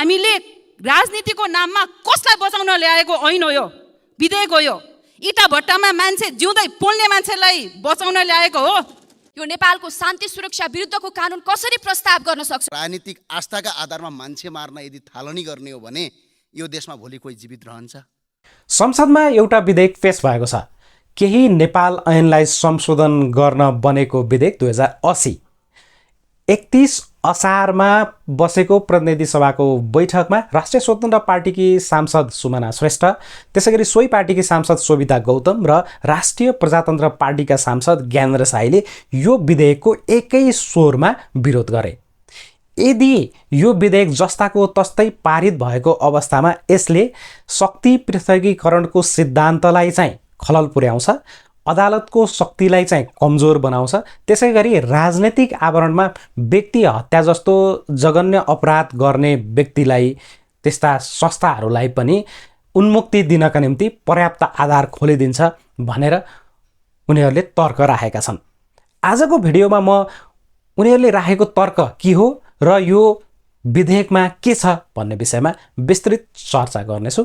हामीले राजनीतिको नाममा कसलाई बचाउन ल्याएको ऐन हो यो, विधेयक हो यो। इटा भट्टामा मान्छे जिउँदै पोल्ने मान्छेलाई बचाउन ल्याएको हो। यो नेपालको शान्ति सुरक्षा विरुद्धको कानुन कसरी प्रस्ताव गर्न सक्छ? राजनीतिक आस्थाका आधारमा मान्छे मार्न यदि थालनी गर्ने हो भने यो देशमा भोलि कोही जीवित रहन्छ? संसदमा एउटा विधेयक पेश भएको छ, केही नेपाल ऐनलाई संशोधन गर्न बनेको विधेयक 2080। 31 असारमा बसेको प्रतिनिधि सभाको बैठकमा राष्ट्रिय स्वतन्त्र पार्टीकी सांसद सुमना श्रेष्ठ, त्यसैगरी सोही पार्टीकी सांसद शोभिता गौतम र राष्ट्रिय प्रजातन्त्र पार्टीका सांसद ज्ञानेन्द्र साईले यो विधेयकको एकै स्वरमा विरोध गरे। यदि यो विधेयक जस्ताको तस्तै पारित भएको अवस्थामा यसले शक्ति पृथकीकरणको सिद्धान्तलाई चाहिँ खलल पुर्याउँछ, अदालतको शक्तिलाई चाहिँ कमजोर बनाउँछ, त्यसै गरी राजनैतिक आवरणमा व्यक्ति हत्या जस्तो जघन्य अपराध गर्ने व्यक्तिलाई, त्यस्ता संस्थाहरूलाई पनि उन्मुक्ति दिनका निम्ति पर्याप्त आधार खोलिदिन्छ भनेर उनीहरूले तर्क राखेका छन्। आजको भिडियोमा म उनीहरूले राखेको तर्क के हो र यो विधेयकमा के छ भन्ने विषयमा विस्तृत चर्चा गर्नेछु।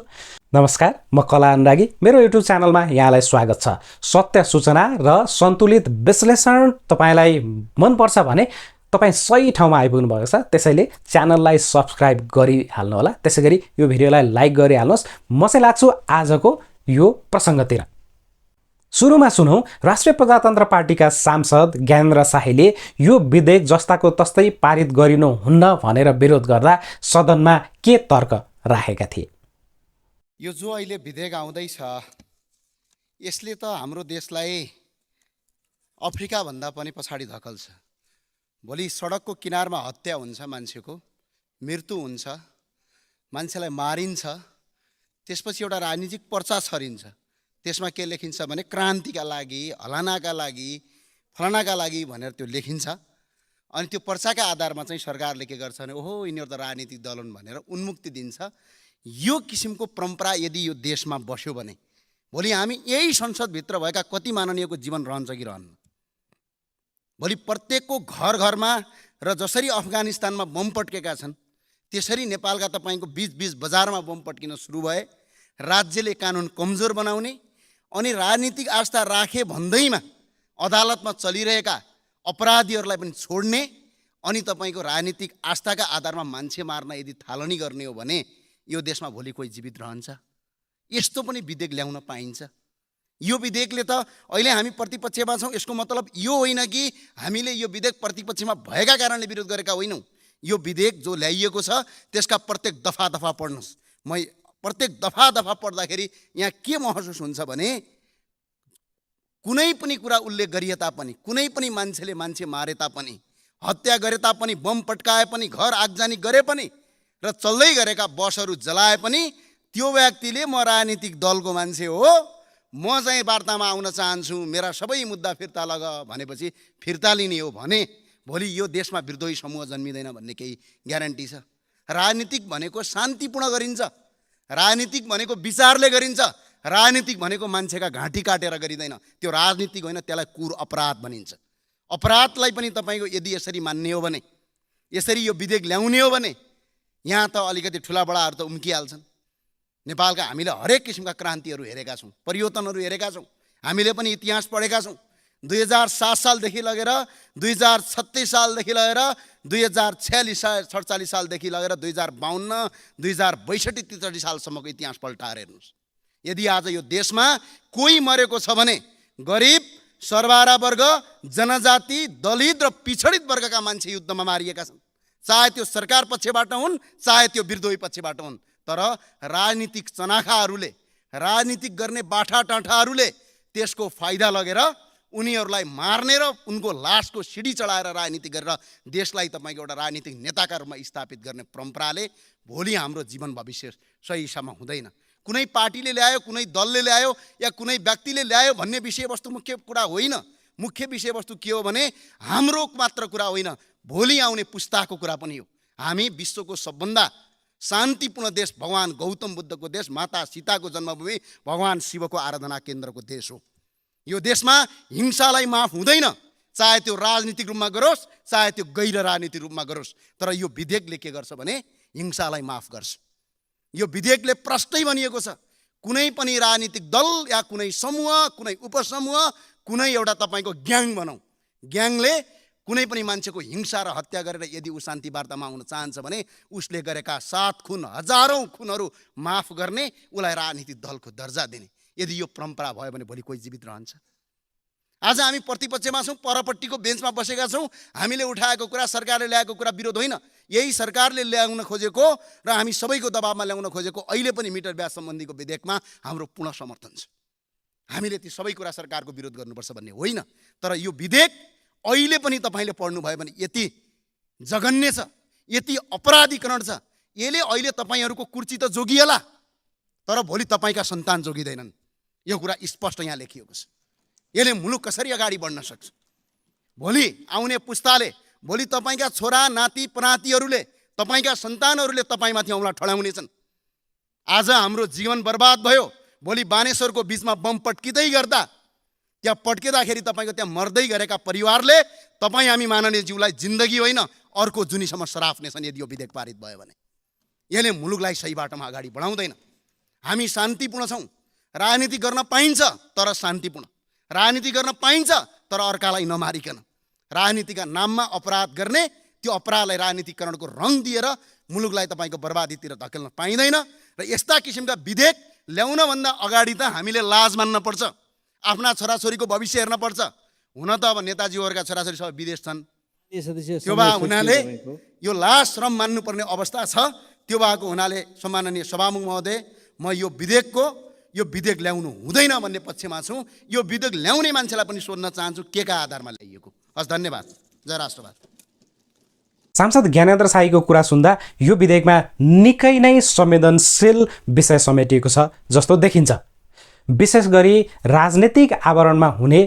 नमस्कार, म कला अनुरागी, मेरो युट्युब च्यानलमा यहाँलाई स्वागत छ। सत्य सूचना र सन्तुलित विश्लेषण तपाईँलाई मनपर्छ भने तपाईँ सही ठाउँमा आइपुग्नु भएको छ, त्यसैले च्यानललाई सब्सक्राइब गरिहाल्नुहोला, त्यसै गरी यो भिडियोलाई लाइक गरिहाल्नुहोस्। म चाहिँ लाग्छु आजको यो प्रसङ्गतिर। सुरुमा सुनौँ, राष्ट्रिय प्रजातन्त्र पार्टीका सांसद ज्ञानेन्द्र साईले यो विधेयक जस्ताको तस्तै पारित गरिनुहुन्न भनेर विरोध गर्दा सदनमा के तर्क राखेका थिए। यो जो अहिले विधेयक आउँदैछ यसले त हाम्रो देशलाई अफ्रिकाभन्दा पनि पछाडि धकल्छ। भोलि सडकको किनारमा हत्या हुन्छ, मान्छेको मृत्यु हुन्छ, मान्छेलाई मारिन्छ, त्यसपछि एउटा राजनीतिक पर्चा छरिन्छ। त्यसमा के लेखिन्छ भने क्रान्तिका लागि, हलानाका लागि, फलानाका लागि भनेर त्यो लेखिन्छ। अनि त्यो पर्चाका आधारमा चाहिँ सरकारले के गर्छ भने ओहो यिनीहरू त राजनीतिक दल हुन् भनेर उन्मुक्ति दिन्छ। यो किसिमको परम्परा यदि यो देशमा बस्यो भने भोलि हामी यही संसदभित्र भएका कति माननीयको जीवन रहन्छ कि रहन्न? भोलि प्रत्येकको घर घरमा र जसरी अफगानिस्तानमा बम पड्केका छन् त्यसरी नेपालका तपाईँको बीच बजारमा बम पड्किन सुरु भए। राज्यले कानुन कमजोर बनाउने अनि राजनीतिक आस्था राखे भन्दैमा अदालतमा चलिरहेका अपराधीहरूलाई पनि छोड्ने अनि तपाईँको राजनीतिक आस्थाका आधारमा मान्छे मार्न यदि थालनी गर्ने हो भने यो देशमा भोलि कोही जीवित रहन्छ? यस्तो पनि विधेयक ल्याउन पाइन्छ? यो विधेयकले त अहिले हामी प्रतिपक्षमा छौँ, यसको मतलब यो होइन कि हामीले यो विधेयक प्रतिपक्षमा भएका कारणले विरोध गरेका होइनौँ। यो विधेयक जो ल्याइएको छ त्यसका प्रत्येक दफा पढ्नुहोस्। म प्रत्येक दफा पढ्दाखेरि यहाँ के महसुस हुन्छ भने कुनै पनि कुरा उल्लेख गरिए तापनि, कुनै पनि मान्छेले मान्छे मारे तापनि, हत्या गरे तापनि, बम पड्काए पनि, घर आगजनी गरे पनि र चल्दै गरेका बसहरू जलाए पनि त्यो व्यक्तिले म राजनीतिक दलको मान्छे हो, म चाहिँ वार्तामा आउन चाहन्छु, मेरा सबै मुद्दा फिर्ता लग भनेपछि फिर्ता लिने हो भने भोलि यो देशमा विद्रोही समूह जन्मिँदैन भन्ने केही ग्यारेन्टी छ? राजनीतिक भनेको शान्तिपूर्ण गरिन्छ, राजनीतिक भनेको विचारले गरिन्छ, राजनीतिक भनेको मान्छेका घाँटी काटेर गरिँदैन। त्यो राजनीतिक होइन, त्यसलाई कुर अपराध भनिन्छ। अपराधलाई पनि तपाईँको यदि यसरी मान्ने हो भने, यसरी यो विधेयक ल्याउने हो भने यहाँ त अलिकति ठुला बडाहरू त उम्किहाल्छन्। नेपालका हामीले हरेक किसिमका क्रान्तिहरू हेरेका छौँ, परिवर्तनहरू हेरेका छौँ, हामीले पनि इतिहास पढेका छौँ। 2007 सालदेखि लगेर 2036 सालदेखि लगेर 2046-47 सालदेखि लगेर 2052, 2062, 63 सालसम्मको इतिहास पल्टाएर हेर्नुहोस्। यदि आज यो देशमा कोही मरेको छ भने गरिब, सर्वहारा वर्ग, जनजाति, दलित र पिछडित वर्गका मान्छे युद्धमा मारिएका छन्। चाहे त्यो सरकार पक्षबाट हुन्, चाहे त्यो विद्रोही पक्षबाट हुन्। तर राजनीतिक चनाखाहरूले, राजनीतिक गर्ने बाठाटाठाहरूले त्यसको फाइदा लगेर उनीहरूलाई मार्ने र उनको लासको सिडी चढाएर राजनीति गरेर देशलाई तपाईँको एउटा राजनीतिक नेताका रूपमा स्थापित गर्ने परम्पराले भोलि हाम्रो जीवन भविष्य सही हिसाबमा हुँदैन। कुनै पार्टीले ल्यायो, कुनै दलले ल्यायो या कुनै व्यक्तिले ल्यायो भन्ने विषयवस्तु मुख्य कुरा होइन। मुख्य विषयवस्तु के हो भने हाम्रो मात्र कुरा होइन, भोलि आउने पुस्ताको कुरा पनि हो। हामी विश्वको सबभन्दा शान्तिपूर्ण देश, भगवान गौतम बुद्धको देश, माता सीताको जन्मभूमि, भगवान शिवको आराधना केन्द्रको देश हो। यो देशमा हिंसालाई माफ हुँदैन, चाहे त्यो राजनीतिक रूपमा गरोस्, चाहे त्यो गैर राजनीतिक रूपमा गरोस्। तर यो विधेयकले के गर्छ भने हिंसालाई माफ गर्छ। यो विधेयकले प्रष्टै भनिएको छ, कुनै पनि राजनीतिक दल या कुनै समूह, कुनै उपसमूह, कुनै एउटा तपाईँको ग्याङ भनौँ, ग्याङले कुनै पनि मान्छेको हिंसा र हत्या गरेर यदि ऊ शान्ति वार्तामा आउन चाहन्छ भने उसले गरेका 7 खुन, हजारौँ खुनहरू माफ गर्ने, उसलाई राजनीतिक दलको दर्जा दिने। यदि यो परम्परा भयो भने भोलि कोही जीवित रहन्छ? आज हामी प्रतिपक्षमा छौँ, परपट्टिको बेन्चमा बसेका छौँ। हामीले उठाएको कुरा, सरकारले ल्याएको कुरा विरोध होइन, यही सरकारले ल्याउन खोजेको र हामी सबैको दबावमा ल्याउन खोजेको अहिले पनि मिटर ब्याज सम्बन्धीको विधेयकमा हाम्रो पूर्ण समर्थन छ। हामीले ती सबै कुरा सरकारको विरोध गर्नुपर्छ भन्ने होइन, तर यो विधेयक अहिले पनि तपाईँले पढ्नुभयो भने यति जघन्य छ, यति अपराधीकरण छ, यसले अहिले तपाईँहरूको कुर्सी त जोगिएला तर भोलि तपाईँका सन्तान जोगिँदैनन्। यो कुरा स्पष्ट यहाँ लेखिएको छ। यसले मुलुक कसरी अगाडि बढ्न सक्छ? भोलि आउने पुस्ताले, भोलि तपाईँका छोरा नाति पनातीहरूले, तपाईँका सन्तानहरूले तपाईँमाथि औँला ठडाउनेछन्। आज हाम्रो जीवन बर्बाद भयो, भोलि बानेश्वरको बिचमा बम पट्किँदै गर्दा, त्यहाँ पट्किँदाखेरि तपाईँको त्यहाँ मर्दै गरेका परिवारले तपाईँ हामी माननीय ज्यूलाई जिन्दगी होइन अर्को जुनीसम्म सराप्नेछन् यदि यो विधेयक पारित भयो भने। यसले मुलुकलाई सही बाटोमा अगाडि बढाउँदैन। हामी शान्तिपूर्ण छौँ, राजनीति गर्न पाइन्छ तर शान्तिपूर्ण, राजनीति गर्न पाइन्छ तर अर्कालाई नमारिकन। राजनीतिका नाममा अपराध गर्ने, त्यो अपराधलाई राजनीतिकरणको रङ दिएर मुलुकलाई तपाईँको बर्बादीतिर धकेल्न पाइँदैन। र यस्ता किसिमका विधेयक ल्याउनभन्दा अगाडि त हामीले लाज मान्न पर्छ, आफ्ना छोराछोरीको भविष्य हेर्न पर्छ। हुन त अब नेताजीहरूका छोराछोरी सबै विदेश छन्, त्यो भए हुनाले यो लाज श्रम मान्नुपर्ने अवस्था छ। त्यो भएको हुनाले सम्माननीय सभामुख महोदय, म यो विधेयक ल्याउनु हुँदैन भन्ने पक्षमा छु। यो विधेयक ल्याउने मान्छेलाई पनि सोध्न चाहन्छु के का आधारमा ल्याइएको। हस्, धन्यवाद। जय राष्ट्रवाद। सांसद ज्ञानेन्द्र शाहीको कुरा सुन्दा यो विधेयकमा निकै नै संवेदनशील विषय समेटिएको छ जस्तो देखिन्छ। विशेष गरी राजनीतिक आवरणमा हुने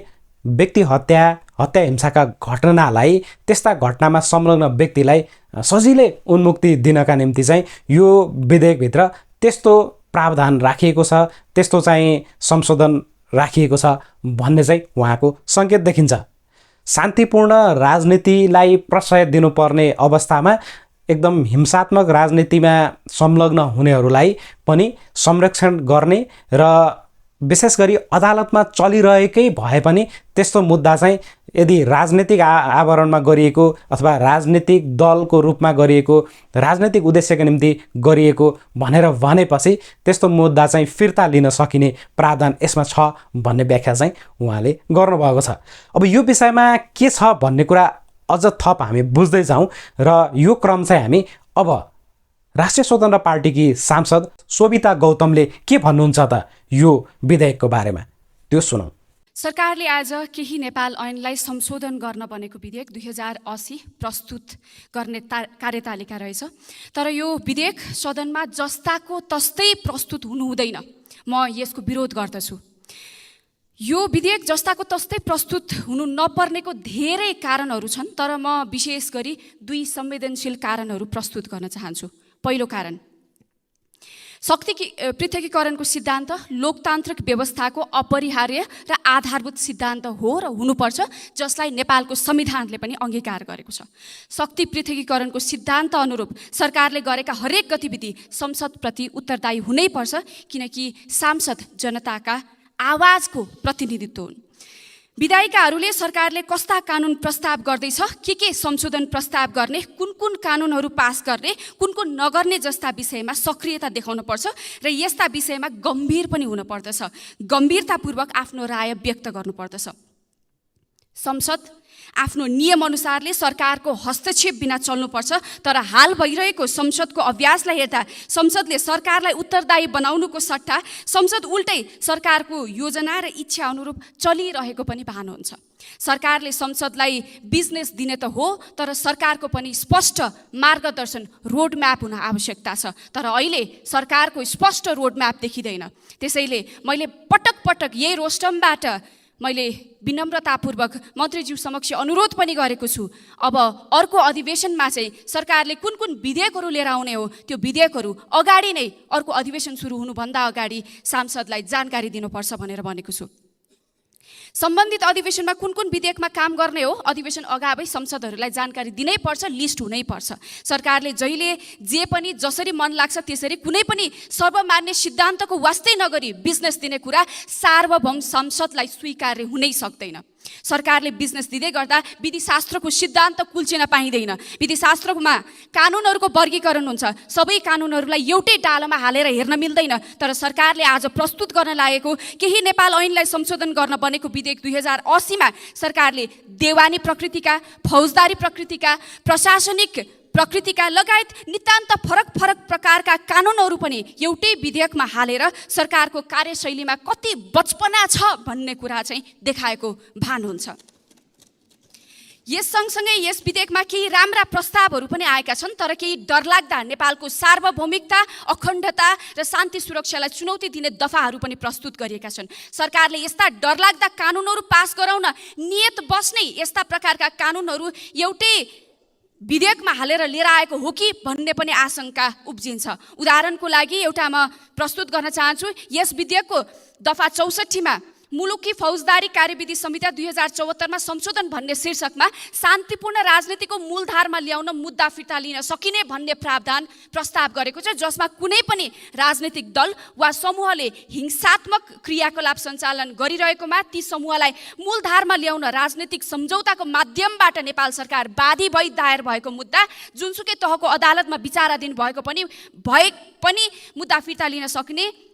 व्यक्ति हत्या हिंसाका घटनालाई, त्यस्ता घटनामा संलग्न व्यक्तिलाई सजिलै उन्मुक्ति दिनका निम्ति चाहिँ यो विधेयकभित्र त्यस्तो प्रावधान राखिएको छ, त्यस्तो चाहिँ संशोधन राखिएको छ भन्ने चाहिँ उहाँको सङ्केत देखिन्छ। शान्तिपूर्ण राजनीतिलाई प्रश्रय दिनुपर्ने अवस्थामा एकदम हिंसात्मक राजनीतिमा संलग्न हुनेहरूलाई पनि संरक्षण गर्ने र विशेष गरी अदालतमा चलिरहेकै भए पनि त्यस्तो मुद्दा चाहिँ यदि राजनीतिक आवरणमा गरिएको अथवा राजनीतिक दलको रूपमा गरिएको, राजनीतिक उद्देश्यका निम्ति गरिएको भनेर भनेपछि त्यस्तो मुद्दा चाहिँ फिर्ता लिन सकिने प्रावधान यसमा छ भन्ने व्याख्या चाहिँ उहाँले गर्नुभएको छ। अब यो विषयमा के छ भन्ने कुरा अझ थप हामी बुझ्दै जाउँ र यो क्रम चाहिँ हामी अब राष्ट्रिय स्वतन्त्र पार्टीकी सांसद शोभिता गौतमले के भन्नुहुन्छ त यो विधेयकको बारेमा, त्यो सुनौँ। सरकारले आज केही नेपाल ऐनलाई संशोधन गर्न बनेको विधेयक 2080 प्रस्तुत गर्ने कार्यतालिका रहेछ। तर यो विधेयक सदनमा जस्ताको तस्तै प्रस्तुत हुनु हुँदैन, म यसको विरोध गर्दछु। यो विधेयक जस्ताको तस्तै प्रस्तुत हुनु नपर्नेको धेरै कारणहरू छन्, तर म विशेष गरी 2 संवेदनशील कारणहरू प्रस्तुत गर्न चाहन्छु। पहिलो कारण, शक्ति पृथकीकरणको सिद्धान्त लोकतान्त्रिक व्यवस्थाको अपरिहार्य र आधारभूत सिद्धान्त हो र हुनुपर्छ, जसलाई नेपालको संविधानले पनि अंगीकार गरेको छ। शक्ति पृथकीकरणको सिद्धान्त अनुरूप सरकारले गरेका हरेक गतिविधि संसदप्रति उत्तरदायी हुनैपर्छ, किनकि सांसद जनताका आवाजको प्रतिनिधित्व हुन्। विधायिकाहरूले सरकारले कस्ता कानुन प्रस्ताव गर्दैछ, के संशोधन प्रस्ताव गर्ने, कुन कानुनहरू पास गर्ने, कुन नगर्ने जस्ता विषयमा सक्रियता देखाउनुपर्छ र यस्ता विषयमा गम्भीर पनि हुनुपर्दछ, गम्भीरतापूर्वक आफ्नो राय व्यक्त गर्नुपर्दछ। संसद आफ्नो नियमअनुसारले सरकारको हस्तक्षेप बिना चल्नुपर्छ, तर हाल भइरहेको संसदको अभ्यासलाई हेर्दा संसदले सरकारलाई उत्तरदायी बनाउनुको सट्टा संसद उल्टै सरकारको योजना र इच्छा अनुरूप चलिरहेको पनि भान हुन्छ। सरकारले संसदलाई बिजनेस दिने त हो, तर सरकारको पनि स्पष्ट मार्गदर्शन रोडम्याप हुन आवश्यकता छ। तर अहिले सरकारको स्पष्ट रोडम्याप देखिँदैन। त्यसैले मैले पटक यही रोस्टमबाट मैले विनम्रतापूर्वक मन्त्रीज्यू समक्ष अनुरोध पनि गरेको छु, अब अर्को अधिवेशनमा चाहिँ सरकारले कुन विधेयकहरू लिएर आउने हो, त्यो विधेयकहरू अगाडि नै अर्को अधिवेशन सुरु हुनुभन्दा अगाडि सांसदलाई जानकारी दिनुपर्छ भनेर भनेको छु। सम्बन्धित अधिवेशनमा कुन कुन विधेयकमा काम गर्ने हो अधिवेशन अगावै संसदहरूलाई जानकारी दिनै पर्छ, लिस्ट हुनै पर्छ। सरकारले जहिले जे पनि जसरी मन लाग्छ त्यसरी कुनै पनि सर्वमान्य सिद्धान्तको वास्तै नगरी बिजनेस दिने कुरा सार्वभौम संसदलाई स्वीकार्य हुनै सक्दैन। सरकारले बिजनेस दिँदै गर्दा विधिशास्त्रको सिद्धान्त कुल्चिन पाइँदैन। विधिशास्त्रमा कानुनहरूको वर्गीकरण हुन्छ, सबै कानुनहरूलाई एउटै डालोमा हालेर हेर्न मिल्दैन। तर सरकारले आज प्रस्तुत गर्न लागेको केही नेपाल ऐनलाई संशोधन गर्न बनेको विधेयक 2080 मा सरकारले देवानी प्रकृतिका, फौजदारी प्रकृतिका, प्रशासनिक प्रकृतिका लगायत नितान्त फरक फरक प्रकारका कानुनहरू पनि एउटै विधेयकमा हालेर सरकारको कार्यशैलीमा कति बचपना छ भन्ने कुरा चाहिँ देखाएको भान हुन्छ। यस सँगसँगै यस विधेयकमा केही राम्रा प्रस्तावहरू पनि आएका छन्, तर केही डरलाग्दा नेपालको सार्वभौमिकता, अखण्डता र शान्ति सुरक्षालाई चुनौती दिने दफाहरू पनि प्रस्तुत गरिएका छन्। सरकारले यस्ता डरलाग्दा कानुनहरू पास गराउन नियत बस्नै यस्ता प्रकारका कानुनहरू एउटै विधेयकमा हालेर लिएर आएको हो कि भन्ने पनि आशंका उब्जिन्छ। उदाहरणको लागि एउटा म प्रस्तुत गर्न चाहन्छु। यस विधेयकको दफा 64 मा मुलुकी फौजदारी कार्यविधि संहिता 2074 मा संशोधन भन्ने शीर्षकमा शान्तिपूर्ण राजनीतिको मूलधारमा ल्याउन मुद्दा फिर्ता लिन सकिने भन्ने प्रावधान प्रस्ताव गरेको छ, जसमा कुनै पनि राजनीतिक दल वा समूहले हिंसात्मक क्रियाकलाप सञ्चालन गरिरहेकोमा ती समूहलाई मूलधारमा ल्याउन राजनीतिक सम्झौताको माध्यमबाट नेपाल सरकार बाधी भई दायर भएको मुद्दा जुनसुकै तहको अदालतमा विचाराधीन भएको पनि मुद्दा फिर्ता लिन सक्ने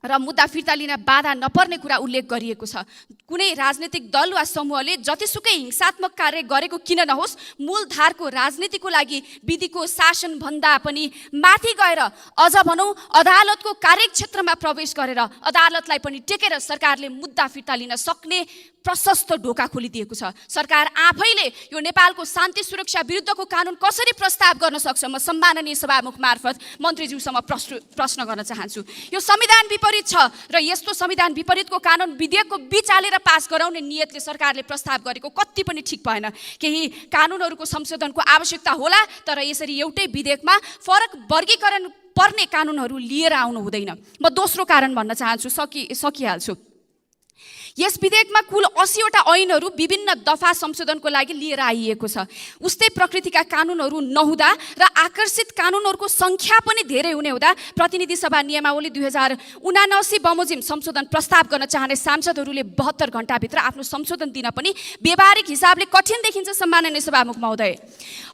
र मुद्दा फिर्ता लिन बाधा नपर्ने कुरा उल्लेख गरिएको छ। कुनै राजनीतिक दल वा समूहले जतिसुकै हिंसात्मक कार्य गरेको किन नहोस्, मूलधारको राजनीतिको लागि विधिको शासनभन्दा पनि माथि गएर अझ भनौँ अदालतको कार्यक्षेत्रमा प्रवेश गरेर अदालतलाई पनि टेकेर सरकारले मुद्दा फिर्ता लिन सक्ने प्रशस्त ढोका खोलिदिएको छ। सरकार आफैले यो नेपालको शान्ति सुरक्षा विरुद्धको कानुन कसरी प्रस्ताव गर्न सक्छ? म सम्माननीय सभामुख मार्फत मन्त्रीज्यूसँग प्रश्न गर्न चाहन्छु। यो संविधान विपरीत छ र यस्तो संविधान विपरीतको कानुन विधेयकको बीच हालेर पास गराउने नियतले सरकारले प्रस्ताव गरेको कति पनि ठिक भएन। केही कानुनहरूको संशोधनको आवश्यकता होला, तर यसरी एउटै विधेयकमा फरक वर्गीकरण पर्ने कानुनहरू लिएर आउनु हुँदैन। म दोस्रो कारण भन्न चाहन्छु, सकिहाल्छु। यस विधेयकमा कुल 80 वटा ऐनहरू विभिन्न दफा संशोधनको लागि लिएर आइएको छ। उस्तै प्रकृतिका कानुनहरू नहुँदा र आकर्षित कानुनहरूको सङ्ख्या पनि धेरै हुने हुँदा प्रतिनिधि सभा नियमावली 2079 बमोजिम संशोधन प्रस्ताव गर्न चाहने सांसदहरूले 72 घण्टाभित्र आफ्नो संशोधन दिन पनि व्यवहारिक हिसाबले कठिन देखिन्छ। सम्माननीय सभामुख महोदय,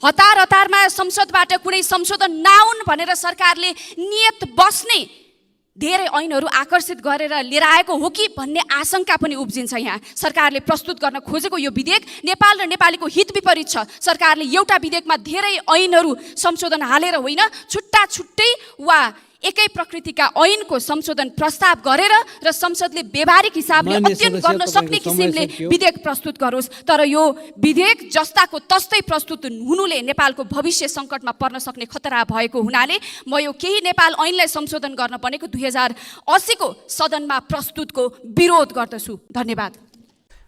हतारमा संसदबाट कुनै संशोधन नआउन् भनेर सरकारले नियत बस्ने धेरै ऐनहरू आकर्षित गरेर लिएर आएको हो कि भन्ने आशंका पनि उब्जिन्छ। यहाँ सरकारले प्रस्तुत गर्न खोजेको यो विधेयक नेपाल र नेपालीको हित विपरीत छ। सरकारले एउटा विधेयकमा धेरै ऐनहरू संशोधन हालेर होइन, छुट्टा छुट्टै वा एकै प्रकृतिका ऐनको संशोधन प्रस्ताव गरेर र संसदले व्यवहारिक हिसाबले अध्ययन गर्न सक्ने किसिमले विधेयक प्रस्तुत गरोस्। तर यो विधेयक जस्ताको तस्तै प्रस्तुत हुनुले नेपालको भविष्य सङ्कटमा पर्न सक्ने खतरा भएको हुनाले म यो केही नेपाल ऐनलाई संशोधन गर्न बनेको 2080 को सदनमा प्रस्तुतको विरोध गर्दछु। धन्यवाद।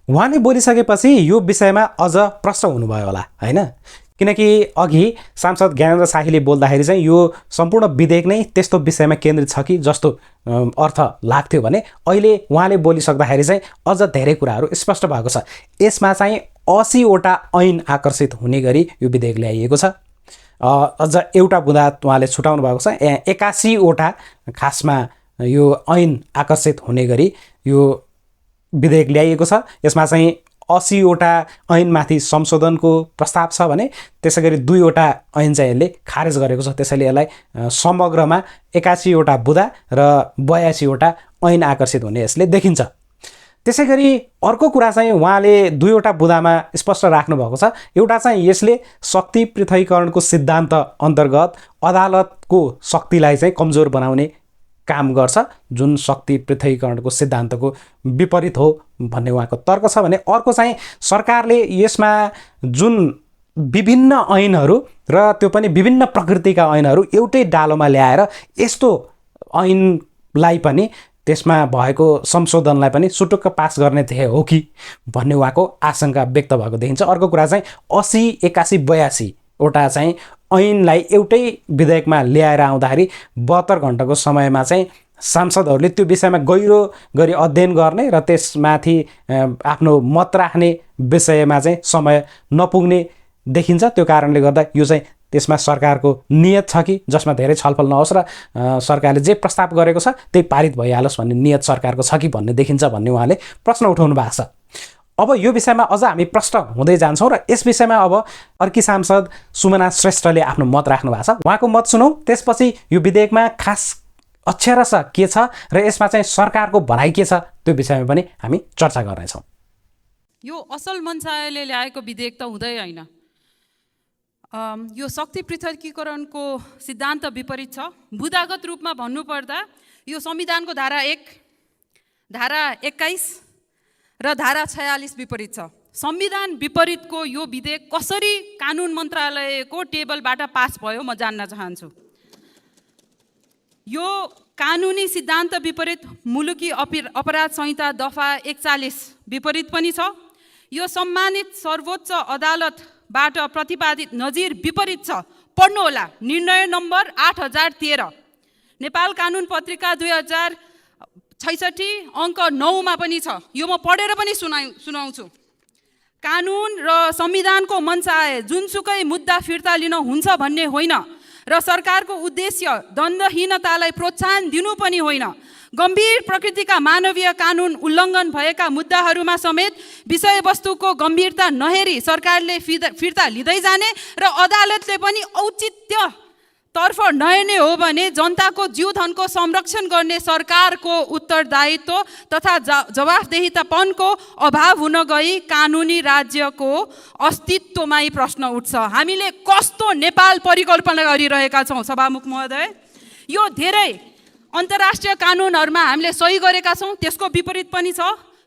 उहाँले बोलिसकेपछि यो विषयमा अझ प्रश्न हुनुभयो होला, होइन? किनकि अघि सांसद ज्ञानेन्द्र शाहीले बोल्दाखेरि चाहिँ यो सम्पूर्ण विधेयक नै त्यस्तो विषयमा केन्द्रित छ कि जस्तो अर्थ लाग्थ्यो भने अहिले उहाँले बोलिसक्दाखेरि चाहिँ अझ धेरै कुराहरू स्पष्ट भएको छ। यसमा चाहिँ 80 वटा ऐन आकर्षित हुने गरी यो विधेयक ल्याइएको छ। अझ एउटा बुँदा उहाँले छुटाउनु भएको छ, 81 वटा खासमा यो ऐन आकर्षित हुने गरी यो विधेयक ल्याइएको छ। यसमा चाहिँ 80 वटा ऐनमाथि संशोधनको प्रस्ताव छ भने त्यसै गरी 2 वटा ऐन चाहिँ यसले खारेज गरेको छ। त्यसैले यसलाई समग्रमा 81 वटा बुँदा र 82 वटा ऐन आकर्षित हुने यसले देखिन्छ। त्यसै गरी अर्को कुरा चाहिँ उहाँले 2 वटा बुँदामा स्पष्ट राख्नुभएको छ। एउटा चाहिँ यसले शक्ति पृथकीकरणको सिद्धान्त अन्तर्गत अदालतको शक्तिलाई चाहिँ कमजोर बनाउने काम गर्छ, जुन शक्ति पृथकीकरणको सिद्धान्तको विपरीत हो भन्ने उहाँको तर्क छ भने अर्को चाहिँ सरकारले यसमा जुन विभिन्न ऐनहरू र त्यो पनि विभिन्न प्रकृतिका ऐनहरू एउटै डालोमा ल्याएर यस्तो ऐनलाई पनि त्यसमा भएको संशोधनलाई पनि सुटुक्क पास गर्ने ध्येय हो कि भन्ने उहाँको आशंका व्यक्त भएको देखिन्छ। अर्को कुरा चाहिँ 80, 81, 82 वटा चाहिँ ऐनलाई एउटै विधेयकमा ल्याएर आउँदाखेरि 72 घण्टाको समयमा चाहिँ सांसदहरूले त्यो विषयमा गहिरो गरी अध्ययन गर्ने र त्यसमाथि आफ्नो मत राख्ने विषयमा चाहिँ समय नपुग्ने देखिन्छ। त्यो कारणले गर्दा यो चाहिँ त्यसमा सरकारको नियत छ कि जसमा धेरै छलफल नहोस् र सरकारले जे प्रस्ताव गरेको छ त्यही पारित भइहालोस् भन्ने नियत सरकारको छ कि भन्ने देखिन्छ भन्ने उहाँले प्रश्न उठाउनु भएको छ। अब यो विषयमा अझ हामी प्रश्न हुँदै जान्छौँ र यस विषयमा अब अर्की सांसद सुमना श्रेष्ठले आफ्नो मत राख्नु भएको छ। उहाँको मत सुनौँ, त्यसपछि यो विधेयकमा खास अक्षरश के छ र यसमा चाहिँ सरकारको भनाइ के छ त्यो विषयमा पनि हामी चर्चा गर्नेछौँ। यो असल मन्त्रालयले ल्याएको विधेयक त हुँदै होइन। यो शक्ति पृथकीकरणको सिद्धान्त विपरीत छ। बुदागत रूपमा भन्नुपर्दा यो संविधानको धारा 1, धारा 21 र धारा 46 विपरीत छ। संविधान विपरीतको यो विधेयक कसरी कानुन मन्त्रालयको टेबलबाट पास भयो म जान्न चाहन्छु। यो कानुनी सिद्धान्त विपरीत मुलुकी अपराध संहिता दफा 41 विपरीत पनि छ। यो सम्मानित सर्वोच्च अदालतबाट प्रतिपादित नजिर विपरीत छ। पढ्नुहोला, निर्णय नम्बर 8013 नेपाल कानुन पत्रिका 2066 अङ्क 9 मा पनि छ। यो म पढेर पनि सुनाउँछु। कानुन र संविधानको मनसाय जुनसुकै मुद्दा फिर्ता लिन हुन्छ भन्ने होइन र सरकारको उद्देश्य दण्डहीनतालाई प्रोत्साहन दिनु पनि होइन। गम्भीर प्रकृतिका मानवीय कानुन उल्लङ्घन भएका मुद्दाहरूमा समेत विषयवस्तुको गम्भीरता नहेरी सरकारले फिर्ता लिँदै जाने र अदालतले पनि औचित्यतर्फ नहेर्ने हो भने जनताको जीवधनको संरक्षण गर्ने सरकारको उत्तरदायित्व तथा जवाफदेहितापनको अभाव हुन गई कानुनी राज्यको अस्तित्वमै प्रश्न उठ्छ। हामीले कस्तो नेपाल परिकल्पना गरिरहेका छौँ सभामुख महोदय? यो धेरै अन्तर्राष्ट्रिय कानुनहरूमा हामीले सही गरेका छौँ, त्यसको विपरीत पनि छ।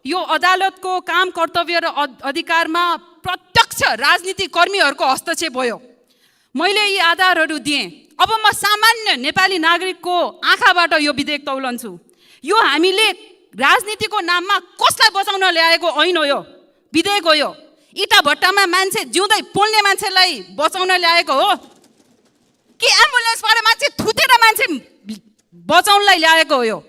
यो अदालतको काम, कर्तव्य र अधिकारमा प्रत्यक्ष राजनीतिक कर्मीहरूको हस्तक्षेप भयो। मैले यी आधारहरू दिएँ। अब म सामान्य नेपाली नागरिकको आँखाबाट यो विधेयक तौलन्छु। यो हामीले राजनीतिको नाममा कसलाई बचाउन ल्याएको ऐन हो, यो विधेयक हो। यो इटा भट्टामा मान्छे जिउँदै पोल्ने मान्छेलाई बचाउन ल्याएको हो कि एम्बुलेन्सबाट मान्छे थुतेर मान्छे बचाउनलाई ल्याएको हो? यो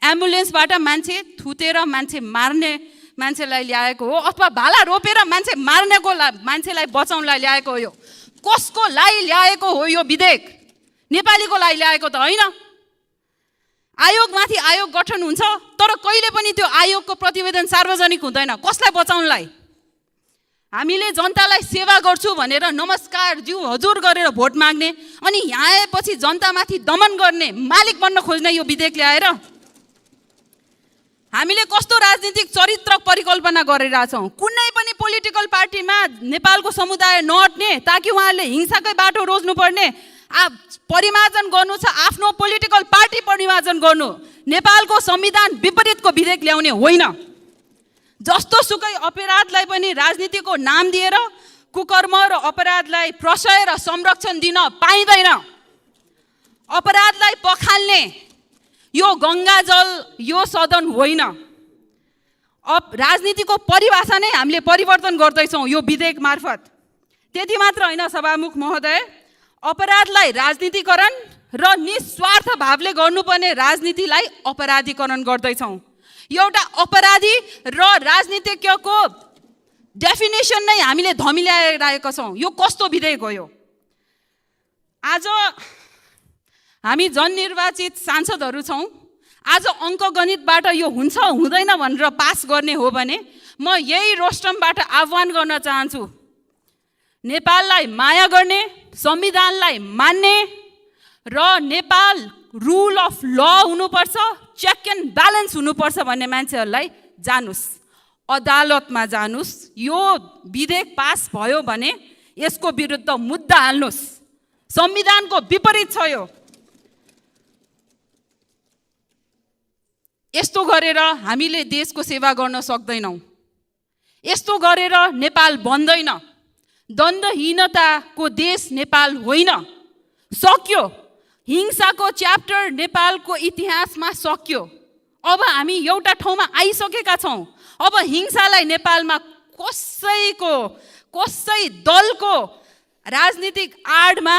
एम्बुलेन्सबाट मान्छे थुतेर मान्छे मार्ने मान्छेलाई ल्याएको हो अथवा भाला रोपेर मान्छे मार्नेको मान्छेलाई बचाउनलाई ल्याएको हो? यो कसको लागि ल्याएको हो यो विधेयक? नेपालीको लागि ल्याएको त होइन। आयोगमाथि आयोग गठन हुन्छ तर कहिले पनि त्यो आयोगको प्रतिवेदन सार्वजनिक हुँदैन। कसलाई बचाउनलाई? हामीले जनतालाई सेवा गर्छु भनेर नमस्कार ज्यू हजुर गरेर भोट माग्ने अनि यहाँ आएपछि जनतामाथि दमन गर्ने मालिक बन्न खोज्ने यो विधेयक ल्याएर हामीले कस्तो राजनीतिक चरित्र परिकल्पना गरिरहेछौँ? कुनै पनि पोलिटिकल पार्टीमा नेपालको समुदाय नअट्ने ताकि उहाँहरूले हिंसाकै बाटो रोज्नुपर्ने, परिमार्जन गर्नु छ, आफ्नो पोलिटिकल पार्टी परिमार्जन गर्नु, नेपालको संविधान विपरीतको विधेयक ल्याउने होइन। जस्तो सुकै अपराधलाई पनि राजनीतिको नाम दिएर कुकर्म र अपराधलाई प्रशय र संरक्षण दिन पाइँदैन। अपराधलाई पखाल्ने यो गङ्गाजल यो सदन होइन। अब राजनीतिको परिभाषा नै हामीले परिवर्तन गर्दैछौँ यो विधेयक मार्फत। त्यति मात्र होइन सभामुख महोदय, अपराधलाई राजनीतिकरण र निस्वार्थ भावले गर्नुपर्ने राजनीतिलाई अपराधीकरण गर्दैछौँ। एउटा अपराधी र राजनीतिज्ञको डेफिनेसन नै हामीले धमिल्याइरहेका छौँ। यो कस्तो विधेयक हो? यो आज हामी जननिर्वाचित सांसदहरू छौँ। आज अङ्कगणितबाट यो हुन्छ हुँदैन भनेर पास गर्ने हो भने म यही रोस्टमबाट आह्वान गर्न चाहन्छु, नेपाललाई माया गर्ने, संविधानलाई मान्ने र नेपाल रुल अफ ल हुनुपर्छ, चेक एन्ड ब्यालेन्स हुनुपर्छ भन्ने मान्छेहरूलाई जानुस्, अदालतमा जानुस्। यो विधेयक पास भयो भने यसको विरुद्ध मुद्दा हाल्नुस्। संविधानको विपरीत छ यो। यस्तो गरेर हामीले देशको सेवा गर्न सक्दैनौँ। यस्तो गरेर नेपाल बन्दैन। दण्डहीनताको देश नेपाल होइन। सक्यो। हिंसाको च्याप्टर नेपालको इतिहासमा सक्यो। अब हामी एउटा ठाउँमा आइसकेका छौँ। अब हिंसालाई नेपालमा कसै दलको राजनीतिक आडमा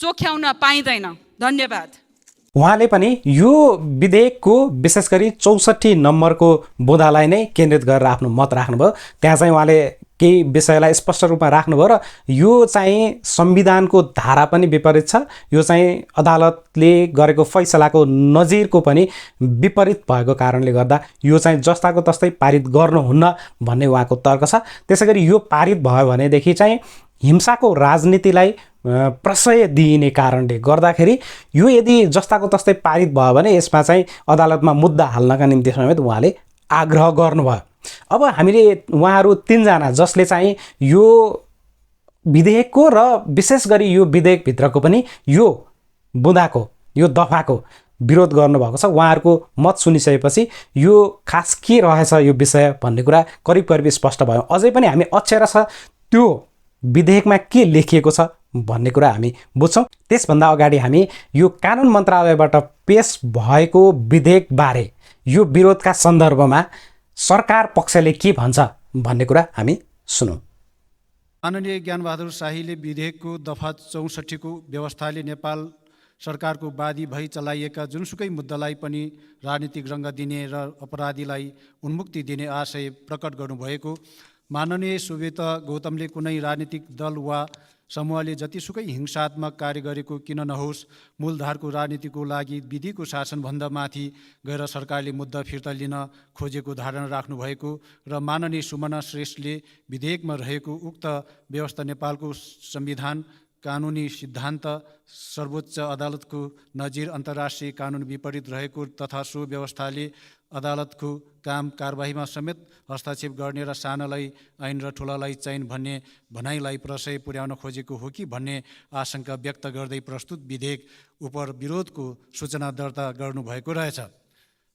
चोख्याउन पाइँदैन। धन्यवाद। उहाँले पनि यो विधेयकको विशेष गरी 64 नम्बरको बुँदालाई नै केन्द्रित गरेर आफ्नो मत राख्नुभयो। त्यहाँ चाहिँ उहाँले केही विषयलाई स्पष्ट रूपमा राख्नुभयो र यो चाहिँ संविधानको धारा पनि विपरीत छ, यो चाहिँ अदालतले गरेको फैसलाको नजिरको पनि विपरीत भएको कारणले गर्दा यो चाहिँ जस्ताको तस्तै पारित गर्नुहुन्न भन्ने उहाँको तर्क छ। त्यसै गरी यो पारित भयो भनेदेखि चाहिँ हिंसाको राजनीतिलाई प्रशय दिइने कारणले गर्दाखेरि यो यदि जस्ताको तस्तै पारित भयो भने यसमा चाहिँ अदालतमा मुद्दा हाल्नका निम्ति समेत उहाँले आग्रह गर्नुभयो। अब हामीले उहाँहरू तीनजना जसले चाहिँ यो विधेयकको र विशेष गरी यो विधेयकभित्रको पनि यो बुँदाको यो दफाको विरोध गर्नुभएको छ। उहाँहरूको मत सुनिसकेपछि यो खास के रहेछ यो विषय भन्ने कुरा करिब करिब स्पष्ट भयो। अझै पनि हामी अक्षर छ त्यो विधेयकमा के लेखिएको छ भन्ने कुरा हामी बुझ्छौँ। त्यसभन्दा अगाडि हामी यो कानुन मन्त्रालयबाट पेश भएको विधेयकबारे यो विरोधका सन्दर्भमा सरकार पक्षले के भन्छ भन्ने कुरा हामी सुनौँ। माननीय ज्ञानबहादुर शाहीले विधेयकको दफा 64 को व्यवस्थाले नेपाल सरकारको वादी भई चलाइएका जुनसुकै मुद्दालाई पनि राजनीतिक रङ्ग दिने र अपराधीलाई उन्मुक्ति दिने आशय प्रकट गर्नुभएको माननीय सुवेता गौतमले कुनै राजनीतिक दल वा समूहले जतिसुकै हिंसात्मक कार्य गरेको किन नहोस्, मूलधारको राजनीतिको लागि विधिको शासनभन्दा माथि गएर सरकारले मुद्दा फिर्ता लिन खोजेको धारणा राख्नुभएको र माननीय सुमना श्रेष्ठले विधेयकमा रहेको उक्त व्यवस्था नेपालको संविधान, कानुनी सिद्धान्त, सर्वोच्च अदालतको नजिर, अन्तर्राष्ट्रिय कानुन विपरीत रहेको तथा सो व्यवस्थाले अदालतको काम कारबाहीमा समेत हस्तक्षेप गर्ने र सानालाई ऐन र ठुलालाई चैन भन्ने भनाइलाई प्रशय पुर्याउन खोजेको हो कि भन्ने आशंका व्यक्त गर्दै प्रस्तुत विधेयक उप विरोधको सूचना दर्ता गर्नुभएको रहेछ।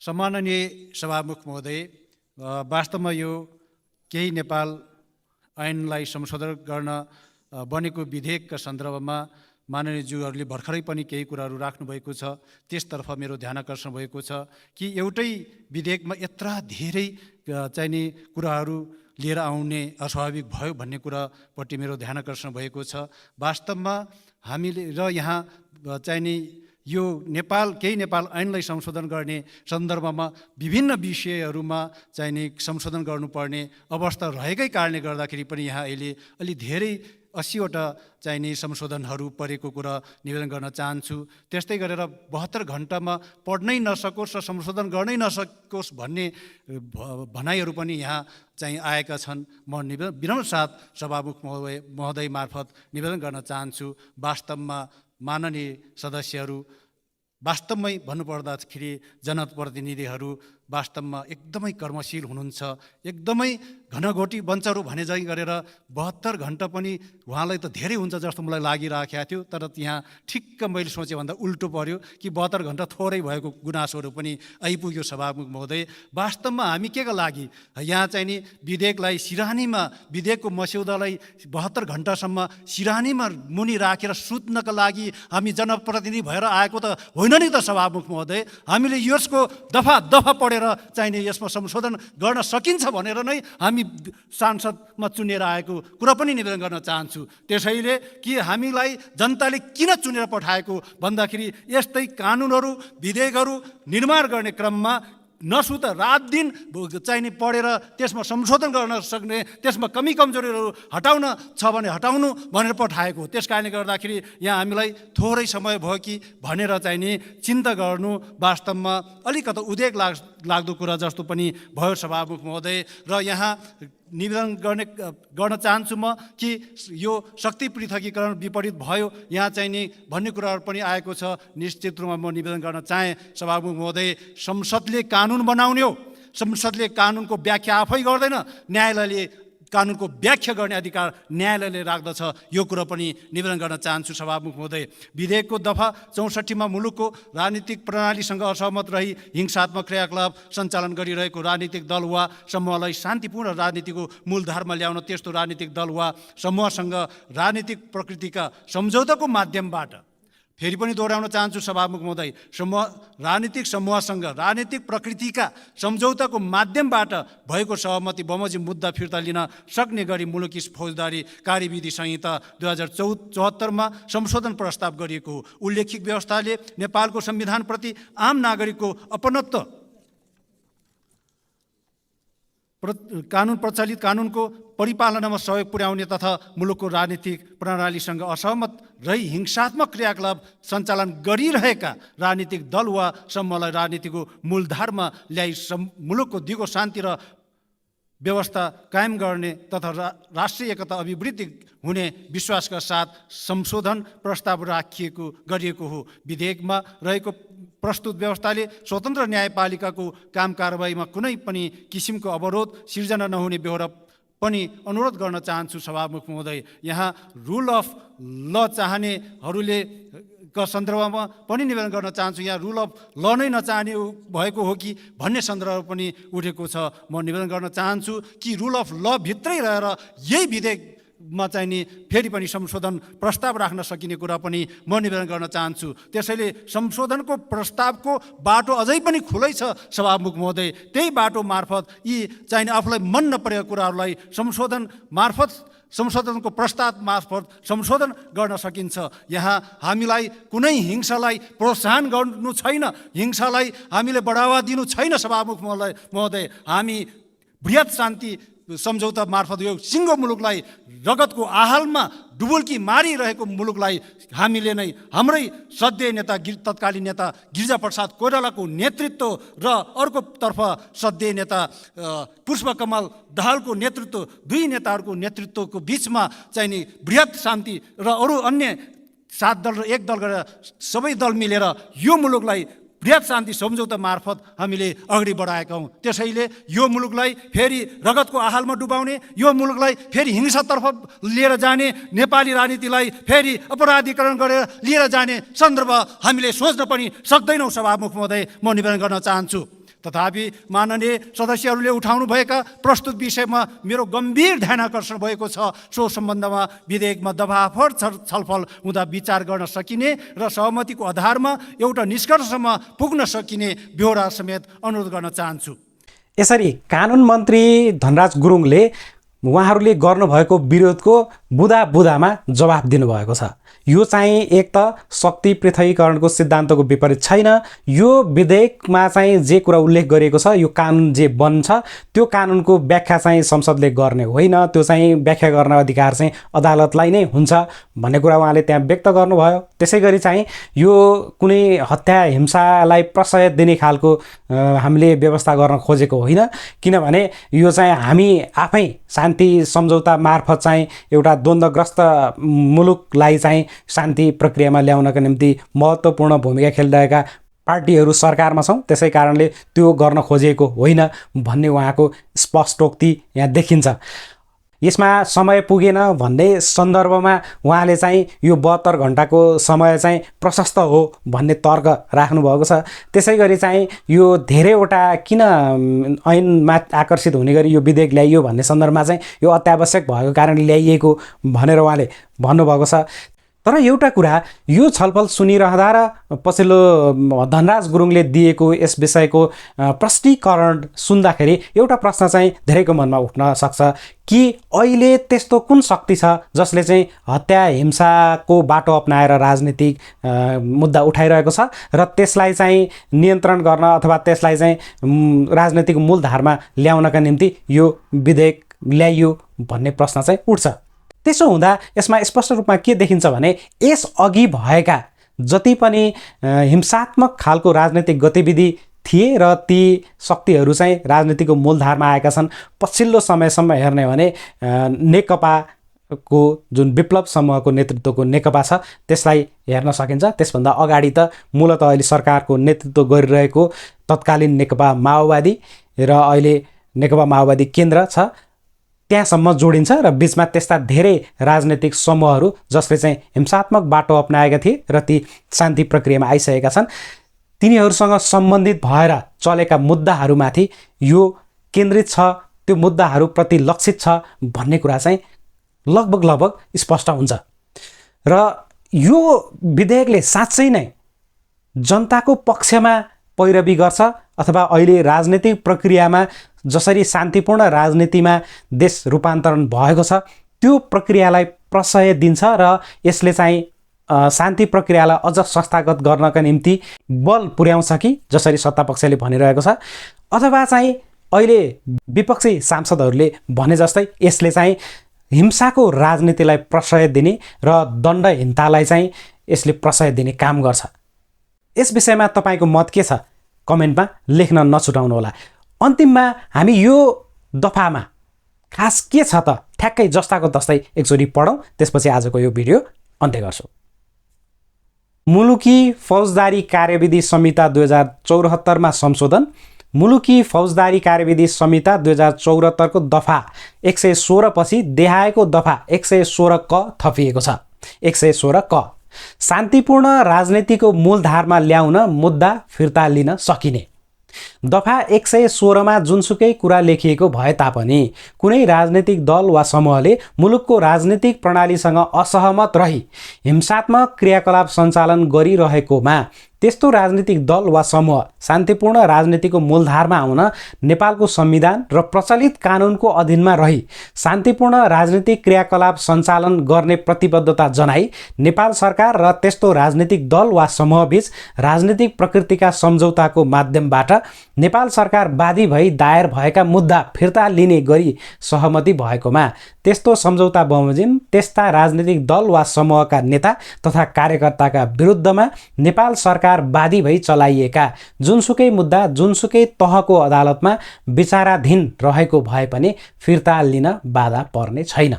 सम्माननीय सभामुख महोदय, वास्तवमा यो केही नेपाल ऐनलाई संशोधन गर्न बनेको विधेयकका सन्दर्भमा माननीय ज्यूहरूले भर्खरै पनि केही कुराहरू राख्नुभएको छ। त्यसतर्फ मेरो ध्यान आकर्षण भएको छ कि एउटै विधेयकमा यत्रा धेरै चाहिने कुराहरू लिएर आउने अस्वाभाविक भयो भन्ने कुरापट्टि मेरो ध्यान आकर्षण भएको छ। वास्तवमा हामीले र यहाँ चाहिने यो केही नेपाल ऐनलाई संशोधन गर्ने सन्दर्भमा विभिन्न विषयहरूमा चाहिने संशोधन गर्नुपर्ने अवस्था रहेकै कारणले गर्दाखेरि पनि यहाँ अहिले अलि धेरै 80वटा चाहिने संशोधनहरू परेको कुरा निवेदन गर्न चाहन्छु। त्यस्तै गरेर 72 घण्टामा पढ्नै नसकोस् र संशोधन गर्नै नसकोस् भन्ने भनाइहरू पनि यहाँ चाहिँ आएका छन्। म विनम्र साथ सभामुख महोदय मार्फत निवेदन गर्न चाहन्छु, वास्तवमा माननीय सदस्यहरू, वास्तवमै भन्नुपर्दाखेरि जनप्रतिनिधिहरू वास्तवमा एकदमै कर्मशील हुनुहुन्छ, एकदमै घनघोटी बन्चरो भने जै गरेर 72 घण्टा पनि उहाँलाई त धेरै हुन्छ जस्तो मलाई लागिराखेको थियो। तर यहाँ ठिक्क मैले सोचेँ भन्दा उल्टो पर्यो कि 72 घण्टा थोरै भएको गुनासोहरू पनि आइपुग्यो। सभामुख महोदय, वास्तवमा हामी के का लागि यहाँ चाहिँ नि विधेयकलाई सिरानीमा, विधेयकको मस्यौदालाई 72 घण्टासम्म सिरानीमा मुनि राखेर सुत्नका लागि हामी जनप्रतिनिधि भएर आएको त होइन नि त सभामुख महोदय। हामीले यसको दफा पढेर चाहिने यसमा संशोधन गर्न सकिन्छ भनेर नै हामी सांसदमा चुनेर आएको कुरा पनि निवेदन गर्न चाहन्छु। त्यसैले कि हामीलाई जनताले किन चुनेर पठाएको भन्दाखेरि यस्तै कानुनहरू, विधेयकहरू निर्माण गर्ने क्रममा नसुत रात दिन चाहिने पढेर त्यसमा संशोधन गर्न सक्ने, त्यसमा कमी कमजोरीहरू हटाउन छ भने हटाउनु भनेर पठाएको। त्यस कारणले गर्दाखेरि यहाँ हामीलाई थोरै समय भयो कि भनेर चाहिने चिन्ता गर्नु वास्तवमा अलिकति उद्वेग लाग्दो कुरा जस्तो पनि भयो सभामुख महोदय। र यहाँ निवेदन गर्न चाहन्छु म कि यो शक्ति पृथकीकरण विपरीत भयो यहाँ चाहिँ नि भन्ने कुराहरू पनि आएको छ। निश्चित रूपमा म निवेदन गर्न चाहेँ सभामुख महोदय, संसदले कानुन बनाउने हो, संसदले कानुनको व्याख्या आफै गर्दैन, न्यायालयले कानुनको व्याख्या गर्ने अधिकार न्यायालयले राख्दछ। यो कुरो पनि निवेदन गर्न चाहन्छु सभामुख महोदय। विधेयकको दफा 64 मा मुलुकको राजनीतिक प्रणालीसँग असहमत रही हिंसात्मक क्रियाकलाप सञ्चालन गरिरहेको राजनीतिक दल वा समूहलाई शान्तिपूर्ण राजनीतिको मूलधारमा ल्याउन त्यस्तो राजनीतिक दल वा समूहसँग राजनीतिक प्रकृतिका सम्झौताको माध्यमबाट फेरि पनि दोहोऱ्याउन चाहन्छु सभामुख महोदय, राजनीतिक समूहसँग राजनीतिक प्रकृतिका सम्झौताको माध्यमबाट भएको सहमति बमोजिम मुद्दा फिर्ता लिन सक्ने गरी मुलुकी फौजदारी कार्यविधि संहिता 2074 संशोधन प्रस्ताव गरिएको हो। उल्लेखित व्यवस्थाले नेपालको संविधानप्रति आम नागरिकको अपनत्व कानुन प्रचलित कानुनको परिपालनामा सहयोग पुर्याउने तथा मुलुकको राजनीतिक प्रणालीसँग असहमत रही हिंसात्मक क्रियाकलाप सञ्चालन गरिरहेका राजनीतिक दल वा समूहलाई राजनीतिको मूलधारमा ल्याई मुलुकको दिगो शान्ति र व्यवस्था कायम गर्ने तथा राष्ट्रिय एकता अभिवृद्धि हुने विश्वासका साथ संशोधन प्रस्ताव गरिएको हो। विधेयकमा रहेको प्रस्तुत व्यवस्थाले स्वतन्त्र न्यायपालिकाको काम कारबाहीमा कुनै पनि किसिमको अवरोध सिर्जना नहुने बेहोरा पनि अनुरोध गर्न चाहन्छु सभामुख महोदय। यहाँ रुल अफ ल चाहनेहरूले का सन्दर्भमा पनि निवेदन गर्न चाहन्छु। यहाँ रुल अफ ल नै नचाहने भएको हो कि भन्ने सन्दर्भ पनि उठेको छ। म निवेदन गर्न चाहन्छु कि रुल अफ ल भित्रै रहेर यही विधेयकमा चाहिँ नि फेरि पनि संशोधन प्रस्ताव राख्न सकिने कुरा पनि म निवेदन गर्न चाहन्छु। त्यसैले संशोधनको प्रस्तावको बाटो अझै पनि खुलै छ सभामुख महोदय। त्यही बाटो मार्फत यी चाहिँ आफूलाई मन नपरेका कुराहरूलाई संशोधनको प्रस्ताव मार्फत संशोधन गर्न सकिन्छ। यहाँ हामीलाई कुनै हिंसालाई प्रोत्साहन गर्नु छैन, हिंसालाई हामीले बढावा दिनु छैन सभामुख महोदय। हामी बृहत शान्ति सम्झौता मार्फत यो सिङ्गो मुलुकलाई रगतको आहालमा डुबुल्की मारिरहेको मुलुकलाई हामीले नै हाम्रै श्रद्धेय नेता तत्कालीन नेता गिरिजाप्रसाद कोइरालाको नेतृत्व र अर्कोतर्फ श्रद्धेय नेता पुष्पकमल दाहालको नेतृत्व, दुई नेताहरूको नेतृत्वको बिचमा चाहिँ नि बृहत शान्ति र अरू अन्य 7 दल र 1 दल गरेर सबै दल मिलेर यो मुलुकलाई बृहत शान्ति सम्झौता मार्फत हामीले अगाडि बढाएका हौँ। त्यसैले यो मुलुकलाई फेरि रगतको आहालमा डुबाउने, यो मुलुकलाई फेरि हिंसातर्फ लिएर जाने, नेपाली राजनीतिलाई फेरि अपराधीकरण गरेर लिएर जाने सन्दर्भ हामीले सोच्न पनि सक्दैनौँ सभामुख महोदय। म निवेदन गर्न चाहन्छु। तथापि माननीय सदस्यहरूले उठाउनुभएका प्रस्तुत विषयमा मेरो गम्भीर ध्यान आकर्षण भएको छ। सो सम्बन्धमा विधेयकमा दफाफर छलफल हुँदा विचार गर्न सकिने र सहमतिको आधारमा एउटा निष्कर्षमा पुग्न सकिने बेहोरा समेत अनुरोध गर्न चाहन्छु। यसरी कानुन मन्त्री धनराज गुरुङले उहाँहरूले गर्नुभएको विरोधको बुदामा जवाफ दिनुभएको छ। यो चाहिँ एक त शक्ति पृथकीकरणको सिद्धान्तको विपरीत छैन। यो विधेयकमा चाहिँ जे कुरा उल्लेख गरिएको छ, यो कानुन जे बन्छ त्यो कानुनको व्याख्या चाहिँ संसदले गर्ने होइन, त्यो चाहिँ व्याख्या गर्न अधिकार चाहिँ अदालतलाई नै हुन्छ भन्ने कुरा उहाँले त्यहाँ व्यक्त गर्नुभयो। त्यसै गरी चाहिँ यो कुनै हत्या हिंसालाई प्रशय दिने खालको हामीले व्यवस्था गर्न खोजेको होइन, किनभने यो चाहिँ हामी आफै शान्ति सम्झौता मार्फत चाहिँ एउटा द्वन्द्वग्रस्त मुलुकलाई चाहिँ शान्ति प्रक्रियामा ल्याउनका निम्ति महत्त्वपूर्ण भूमिका खेलिरहेका पार्टीहरू सरकारमा छौँ, त्यसै कारणले त्यो गर्न खोजिएको होइन भन्ने उहाँको स्पष्टोक्ति यहाँ देखिन्छ। यसमा समय पुगेन भन्ने सन्दर्भमा उहाँले चाहिँ यो 72 घण्टाको समय चाहिँ प्रशस्त हो भन्ने तर्क राख्नुभएको छ। त्यसै गरी चाहिँ यो धेरैवटा किन ऐनमा आकर्षित हुने गरी यो विधेयक ल्याइयो भन्ने सन्दर्भमा चाहिँ यो अत्यावश्यक भएको कारणले ल्याइएको भनेर उहाँले भन्नुभएको छ। तर एउटा कुरा, यो छलफल सुनिरहँदा र पछिल्लो धनराज गुरुङले दिएको यस विषयको प्रष्टीकरण सुन्दाखेरि एउटा प्रश्न चाहिँ धेरैको मनमा उठ्न सक्छ कि अहिले त्यस्तो कुन शक्ति छ जसले चाहिँ हत्या हिंसाको बाटो अपनाएर राजनीतिक मुद्दा उठाइरहेको छ र त्यसलाई चाहिँ नियन्त्रण गर्न अथवा त्यसलाई चाहिँ राजनीतिक मूलधारमा ल्याउनका निम्ति यो विधेयक ल्याइयो भन्ने प्रश्न चाहिँ उठ्छ। त्यसो हुँदा यसमा स्पष्ट रूपमा के देखिन्छ भने यस अघि भएका जति पनि हिंसात्मक खालको राजनीतिक गतिविधि थिए र ती शक्तिहरू चाहिँ राजनीतिको मूलधारमा आएका छन्। पछिल्लो समयसम्म हेर्ने भने नेकपाको जुन विप्लव समूहको नेतृत्वको नेकपा छ त्यसलाई हेर्न सकिन्छ। त्यसभन्दा अगाडि त मूलत अहिले सरकारको नेतृत्व गरिरहेको तत्कालीन नेकपा माओवादी र अहिले नेकपा माओवादी केन्द्र छ, त्यहाँसम्म जोडिन्छ र बिचमा त्यस्ता धेरै राजनीतिक समूहहरू जसले चाहिँ हिंसात्मक बाटो अपनाएका थिए र ती शान्ति प्रक्रियामा आइसकेका छन्, तिनीहरूसँग सम्बन्धित भएर चलेका मुद्दाहरूमाथि यो केन्द्रित छ, त्यो मुद्दाहरूप्रति लक्षित छ भन्ने कुरा चाहिँ लगभग स्पष्ट हुन्छ। र यो विधेयकले साँच्चै नै जनताको पक्षमा पैरवी गर्छ अथवा अहिले राजनीतिक प्रक्रियामा जसरी शान्तिपूर्ण राजनीतिमा देश रूपान्तरण भएको छ त्यो प्रक्रियालाई प्रशय दिन्छ र यसले चाहिँ शान्ति प्रक्रियालाई अझ संस्थागत गर्नका निम्ति बल पुर्याउँछ कि जसरी सत्तापक्षले भनिरहेको छ, अथवा चाहिँ अहिले विपक्षी सांसदहरूले भने जस्तै यसले चाहिँ हिंसाको राजनीतिलाई प्रशय दिने र दण्डहीनतालाई चाहिँ यसले प्रशय दिने काम गर्छ। यस विषयमा तपाईँको मत के छ कमेन्टमा लेख्न नछुटाउनुहोला। अन्तिममा हामी यो दफामा खास के छ त ठ्याक्कै जस्ताको तस्तै एकचोटि पढौँ, त्यसपछि आजको यो भिडियो अन्त्य गर्छौँ। मुलुकी फौजदारी कार्यविधि संहिता 2074 मा संशोधन। मुलुकी फौजदारी कार्यविधि संहिता 2074 को दफा 116 पछि देहाएको दफा 116 क थपिएको छ। 116 क शान्तिपूर्ण राजनीतिको मूलधारमा ल्याउन मुद्दा फिर्ता लिन सकिने। दफा 116 मा जुनसुकै कुरा लेखिएको भए तापनि कुनै राजनीतिक दल वा समूहले मुलुकको राजनीतिक प्रणालीसँग असहमत रही हिंसात्मक क्रियाकलाप सञ्चालन गरिरहेकोमा त्यस्तो राजनीतिक दल वा समूह शान्तिपूर्ण राजनीतिको मूलधारमा आउन नेपालको संविधान र प्रचलित कानुनको अधीनमा रही शान्तिपूर्ण राजनीतिक क्रियाकलाप सञ्चालन गर्ने प्रतिबद्धता जनाई नेपाल सरकार र त्यस्तो राजनीतिक दल वा समूहबीच राजनीतिक प्रकृतिका सम्झौताको माध्यमबाट नेपाल सरकार बादी भई दायर भएका मुद्दा फिर्ता लिने गरी सहमति भएकोमा त्यस्तो सम्झौता बमोजिम त्यस्ता राजनीतिक दल वा समूहका नेता तथा कार्यकर्ताका विरुद्धमा नेपाल सरकार बादी भई चलाइएका जुनसुकै मुद्दा जुनसुकै तहको अदालतमा विचाराधीन रहेको भए पनि फिर्ता लिन बाधा पर्ने छैन।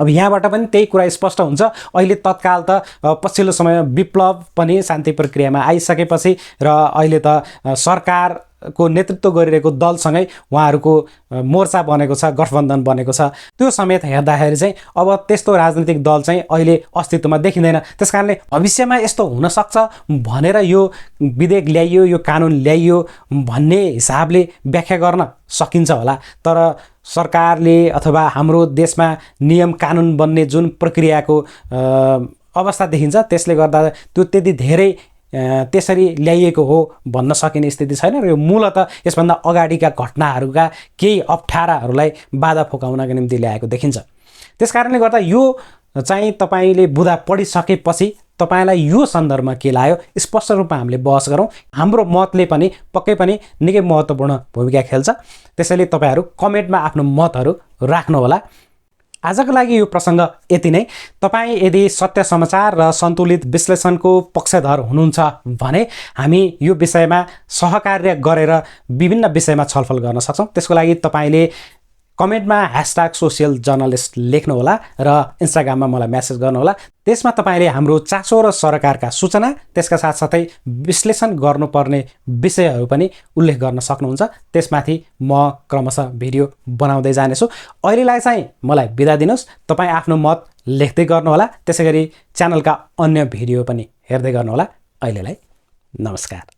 अब यहाँबाट पनि त्यही कुरा स्पष्ट हुन्छ। अहिले तत्काल त पछिल्लो समय विप्लव पनि शान्ति प्रक्रियामा आइसकेपछि र अहिले त सरकारको नेतृत्व गरिरहेको दलसँगै उहाँहरूको मोर्चा बनेको छ, गठबन्धन बनेको छ। त्यो समेत हेर्दाखेरि चाहिँ अब त्यस्तो राजनीतिक दल चाहिँ अहिले अस्तित्वमा देखिँदैन। त्यसकारणले भविष्यमा यस्तो हुनसक्छ भनेर यो विधेयक ल्याइयो, यो कानुन ल्याइयो भन्ने हिसाबले व्याख्या गर्न सकिन्छ होला। तर सरकारले अथवा हाम्रो देशमा नियम कानुन बन्ने जुन प्रक्रियाको अवस्था देखिन्छ त्यसले गर्दा त्यो त्यति धेरै त्यसरी ल्याइएको हो भन्न सकिने स्थिति छैन र यो मूलतः यसभन्दा अगाडिका घटनाहरूका केही अप्ठ्याराहरूलाई बाधा फुकाउनका निम्ति ल्याएको देखिन्छ। त्यसकारणले गर्दा यो चाहिँ तपाईले बुदा पढिसकेपछि तपाईलाई यो सन्दर्भमा के लाग्यो स्पष्ट रूपमा हामीले बहस गरौँ। हाम्रो मतले पनि पक्कै पनि निकै महत्त्वपूर्ण भूमिका खेल्छ। त्यसैले तपाईहरू कमेन्टमा आफ्नो मतहरू राख्नुहोला। आजको लागि यो प्रसङ्ग यति नै। तपाईँ यदि सत्य समाचार र सन्तुलित विश्लेषणको पक्षधर हुनुहुन्छ भने हामी यो विषयमा सहकार्य गरेर विभिन्न विषयमा छलफल गर्न सक्छौँ। त्यसको लागि तपाईँले कमेन्टमा #socialjournalist लेख्नुहोला र इन्स्टाग्राममा मलाई मेसेज गर्नुहोला। त्यसमा तपाईँले हाम्रो चासो र सरकारका सूचना त्यसका साथसाथै विश्लेषण गर्नुपर्ने विषयहरू पनि उल्लेख गर्न सक्नुहुन्छ। त्यसमाथि म क्रमशः भिडियो बनाउँदै जानेछु। अहिलेलाई चाहिँ मलाई बिदा दिनुहोस्। तपाईँ आफ्नो मत लेख्दै गर्नुहोला। त्यसैगरी च्यानलका अन्य भिडियो पनि हेर्दै गर्नुहोला। अहिलेलाई नमस्कार।